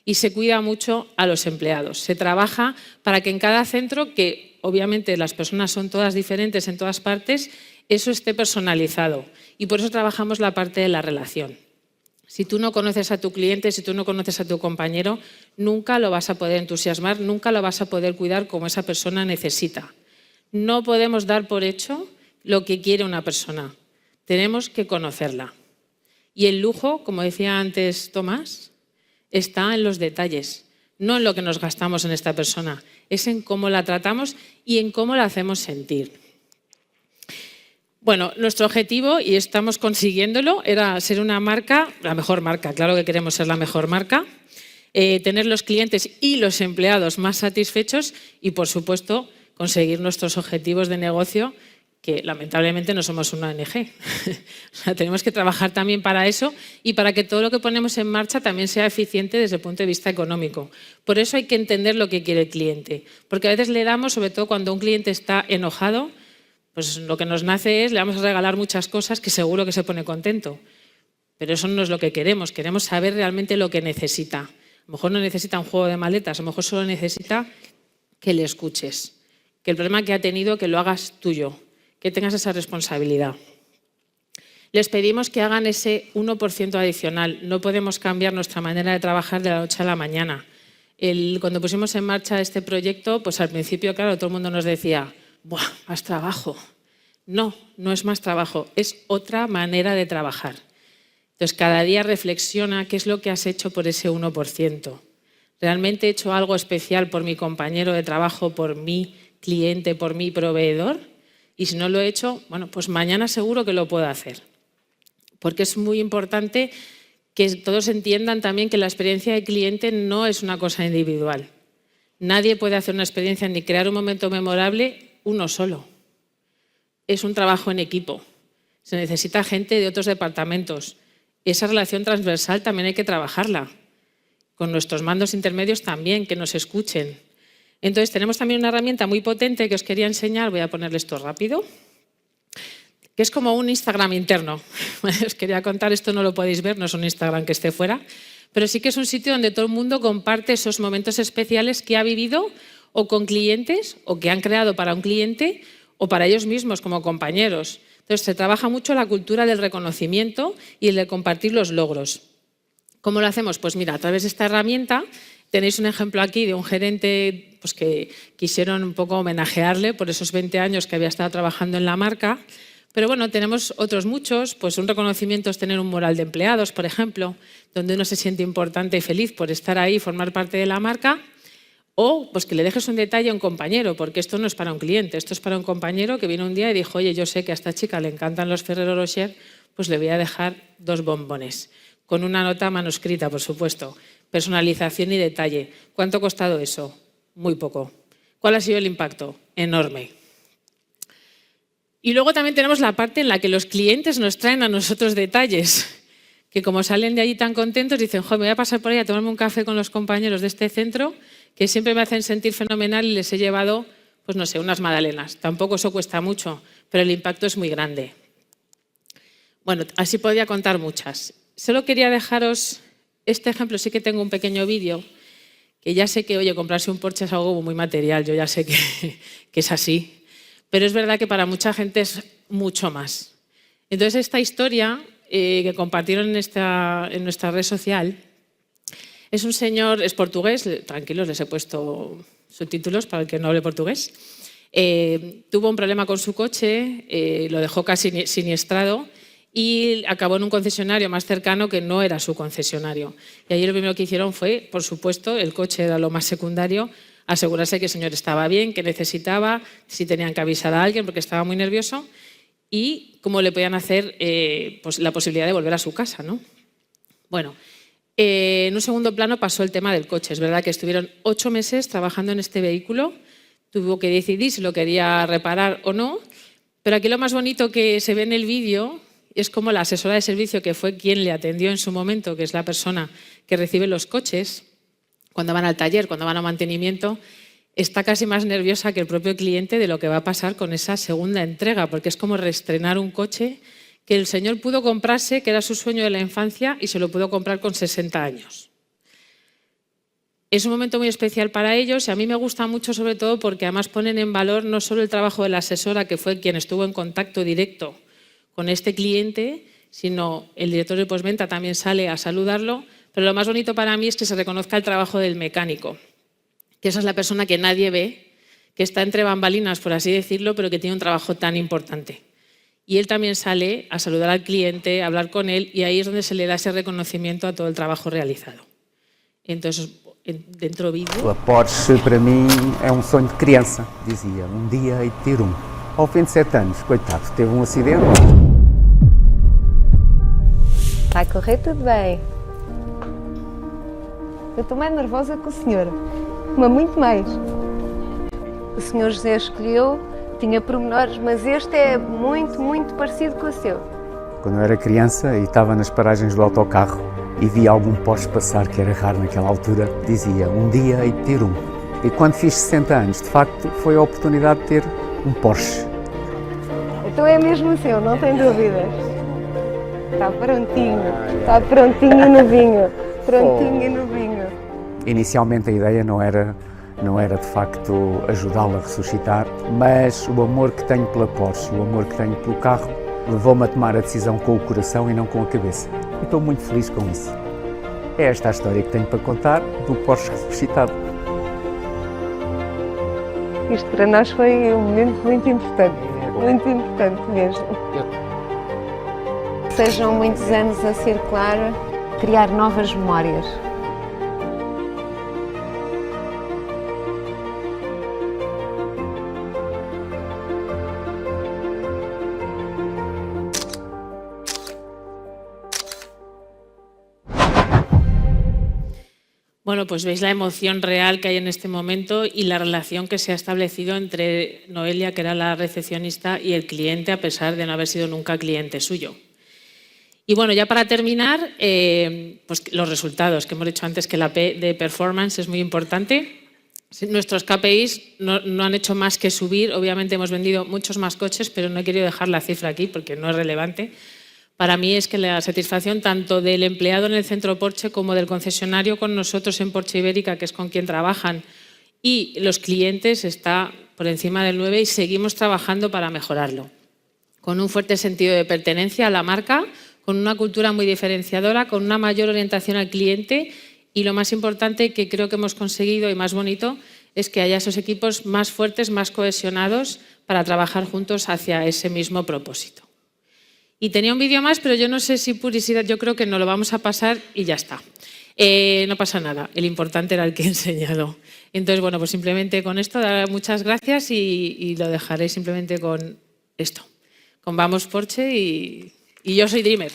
y se cuida mucho a los empleados. Se trabaja para que en cada centro, que obviamente las personas son todas diferentes en todas partes, eso esté personalizado, y por eso trabajamos la parte de la relación. Si tú no conoces a tu cliente, si tú no conoces a tu compañero, nunca lo vas a poder entusiasmar, nunca lo vas a poder cuidar como esa persona necesita. No podemos dar por hecho lo que quiere una persona. Tenemos que conocerla. Y el lujo, como decía antes Tomás, está en los detalles, no en lo que nos gastamos en esta persona, es en cómo la tratamos y en cómo la hacemos sentir. Bueno, nuestro objetivo, y estamos consiguiéndolo, era ser una marca, la mejor marca, claro que queremos ser la mejor marca, tener los clientes y los empleados más satisfechos y, por supuesto, conseguir nuestros objetivos de negocio, que lamentablemente no somos una ONG. O sea, tenemos que trabajar también para eso y para que todo lo que ponemos en marcha también sea eficiente desde el punto de vista económico. Por eso hay que entender lo que quiere el cliente, porque a veces le damos, sobre todo cuando un cliente está enojado, pues lo que nos nace es, le vamos a regalar muchas cosas que seguro que se pone contento. Pero eso no es lo que queremos saber realmente lo que necesita. lo mejor no necesita un juego de maletas, a lo mejor solo necesita que le escuches, que el problema que ha tenido que lo hagas tuyo, que tengas esa responsabilidad. Les pedimos que hagan ese 1% adicional. No podemos cambiar nuestra manera de trabajar de la noche a la mañana. Cuando pusimos en marcha este proyecto, pues al principio, claro, todo el mundo nos decía, ¡buah, más trabajo! No, no es más trabajo, es otra manera de trabajar. Entonces, cada día reflexiona qué es lo que has hecho por ese 1%. ¿Realmente he hecho algo especial por mi compañero de trabajo, por mi cliente, por mi proveedor? Y si no lo he hecho, bueno, pues mañana seguro que lo puedo hacer. Porque es muy importante que todos entiendan también que la experiencia de cliente no es una cosa individual. Nadie puede hacer una experiencia ni crear un momento memorable uno solo. Es un trabajo en equipo. Se necesita gente de otros departamentos. Esa relación transversal también hay que trabajarla. Con nuestros mandos intermedios también, que nos escuchen. Entonces tenemos también una herramienta muy potente que os quería enseñar, voy a ponerle esto rápido, que es como un Instagram interno. Os quería contar, esto no lo podéis ver, no es un Instagram que esté fuera, pero sí que es un sitio donde todo el mundo comparte esos momentos especiales que ha vivido o con clientes o que han creado para un cliente o para ellos mismos como compañeros. Entonces se trabaja mucho la cultura del reconocimiento y el de compartir los logros. ¿Cómo lo hacemos? Pues mira, a través de esta herramienta tenéis un ejemplo aquí de un gerente pues, que quisieron un poco homenajearle por esos 20 años que había estado trabajando en la marca. Pero bueno, tenemos otros muchos, pues un reconocimiento es tener un mural de empleados, por ejemplo, donde uno se siente importante y feliz por estar ahí y formar parte de la marca. O pues que le dejes un detalle a un compañero, porque esto no es para un cliente, esto es para un compañero que vino un día y dijo, oye, yo sé que a esta chica le encantan los Ferrero Rocher, pues le voy a dejar 2 bombones. Con una nota manuscrita, por supuesto. Personalización y detalle. ¿Cuánto ha costado eso? Muy poco. ¿Cuál ha sido el impacto? Enorme. Y luego también tenemos la parte en la que los clientes nos traen a nosotros detalles, que como salen de allí tan contentos, dicen, joder, me voy a pasar por ahí a tomarme un café con los compañeros de este centro, que siempre me hacen sentir fenomenal y les he llevado, pues no sé, unas magdalenas. Tampoco eso cuesta mucho, pero el impacto es muy grande. Bueno, así podría contar muchas. Solo quería dejaros este ejemplo, sí que tengo un pequeño vídeo, que ya sé que, oye, comprarse un Porsche es algo muy material, yo ya sé que es así, pero es verdad que para mucha gente es mucho más. Entonces, esta historia que compartieron en nuestra red social, es un señor, es portugués, tranquilos, les he puesto subtítulos para el que no hable portugués, tuvo un problema con su coche, lo dejó casi siniestrado, y acabó en un concesionario más cercano que no era su concesionario. Y allí lo primero que hicieron fue, por supuesto, el coche era lo más secundario, asegurarse que el señor estaba bien, que necesitaba, si tenían que avisar a alguien porque estaba muy nervioso y cómo le podían hacer pues, la posibilidad de volver a su casa, ¿no? Bueno, en un segundo plano pasó el tema del coche. Es verdad que estuvieron 8 meses trabajando en este vehículo, tuvo que decidir si lo quería reparar o no, pero aquí lo más bonito que se ve en el vídeo es como la asesora de servicio, que fue quien le atendió en su momento, que es la persona que recibe los coches, cuando van al taller, cuando van a mantenimiento, está casi más nerviosa que el propio cliente de lo que va a pasar con esa segunda entrega, porque es como reestrenar un coche que el señor pudo comprarse, que era su sueño de la infancia, y se lo pudo comprar con 60 años. Es un momento muy especial para ellos y a mí me gusta mucho sobre todo porque además ponen en valor no solo el trabajo de la asesora, que fue quien estuvo en contacto directo con este cliente, sino el director de postventa también sale a saludarlo, pero lo más bonito para mí es que se reconozca el trabajo del mecánico, que esa es la persona que nadie ve, que está entre bambalinas, por así decirlo, pero que tiene un trabajo tan importante. Y él también sale a saludar al cliente, a hablar con él, y ahí es donde se le da ese reconocimiento a todo el trabajo realizado. Entonces, dentro vídeo...
A Porsche, para mim, é sonho de criança, dizia. Dia hei de ter Ao fim de 7 anos, coitado, teve acidente.
Vai correr tudo bem. Eu estou mais nervosa que o senhor, mas muito mais. O senhor José escolheu, tinha pormenores, mas este é muito, muito parecido com o seu.
Quando eu era criança e estava nas paragens do autocarro e via algum Porsche passar, que era raro naquela altura, dizia, dia hei de ter E quando fiz 60 anos, de facto, foi a oportunidade de ter Porsche.
Então é mesmo o seu, não tem dúvidas. Está prontinho no vinho. Prontinho no vinho.
Inicialmente a ideia não era de facto ajudá-la a ressuscitar, mas o amor que tenho pela Porsche, o amor que tenho pelo carro, levou-me a tomar a decisão com o coração e não com a cabeça. E estou muito feliz com isso. É esta a história que tenho para contar do Porsche ressuscitado.
Isto para nós foi um momento muito importante mesmo. Sejam muitos anos a circular, criar novas memórias.
Bueno, pues veis la emoción real que hay en este momento y la relación que se ha establecido entre Noelia, que era la recepcionista, y el cliente, a pesar de no haber sido nunca cliente suyo. Y bueno, ya para terminar, pues los resultados, que hemos dicho antes que la P de performance es muy importante. Nuestros KPIs no han hecho más que subir. Obviamente hemos vendido muchos más coches, pero no he querido dejar la cifra aquí porque no es relevante. Para mí es que la satisfacción tanto del empleado en el centro Porsche como del concesionario con nosotros en Porsche Ibérica, que es con quien trabajan, y los clientes está por encima del 9 y seguimos trabajando para mejorarlo. Con un fuerte sentido de pertenencia a la marca, con una cultura muy diferenciadora, con una mayor orientación al cliente y lo más importante que creo que hemos conseguido y más bonito es que haya esos equipos más fuertes, más cohesionados para trabajar juntos hacia ese mismo propósito. Y tenía un vídeo más, pero yo no sé si publicidad, yo creo que nos lo vamos a pasar y ya está. No pasa nada, el importante era el que he enseñado. Entonces, bueno, pues simplemente con esto, muchas gracias y lo dejaré simplemente con esto. Con Vamos Porsche y yo soy Dreamer.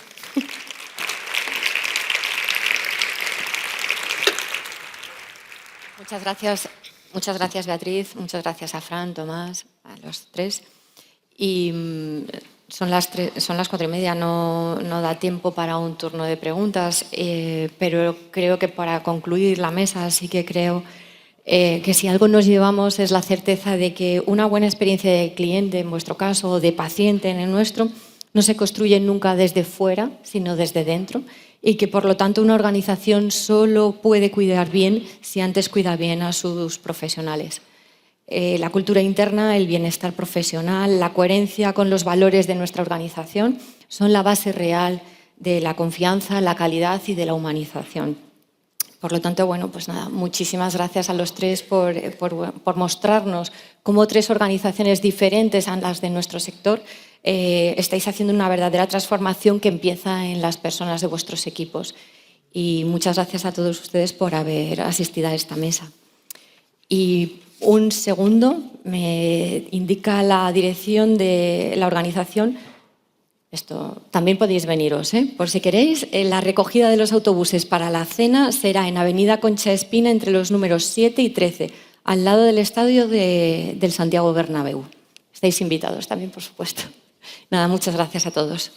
Muchas gracias Beatriz, muchas gracias a Fran, Tomás, a los tres. Y son las 4:30, no da tiempo para un turno de preguntas, pero creo que para concluir la mesa sí que creo que si algo nos llevamos es la certeza de que una buena experiencia de cliente, en vuestro caso, o de paciente en el nuestro, no se construye nunca desde fuera, sino desde dentro, y que por lo tanto una organización solo puede cuidar bien si antes cuida bien a sus profesionales. La cultura interna, el bienestar profesional, la coherencia con los valores de nuestra organización son la base real de la confianza, la calidad y de la humanización. Por lo tanto, bueno, pues nada, muchísimas gracias a los tres por mostrarnos cómo tres organizaciones diferentes a las de nuestro sector estáis haciendo una verdadera transformación que empieza en las personas de vuestros equipos. Y muchas gracias a todos ustedes por haber asistido a esta mesa. Y un segundo, me indica la dirección de la organización. Esto también podéis veniros, por si queréis. La recogida de los autobuses para la cena será en Avenida Concha Espina entre los números 7 y 13, al lado del estadio del Santiago Bernabéu. Estáis invitados también, por supuesto. Nada, muchas gracias a todos.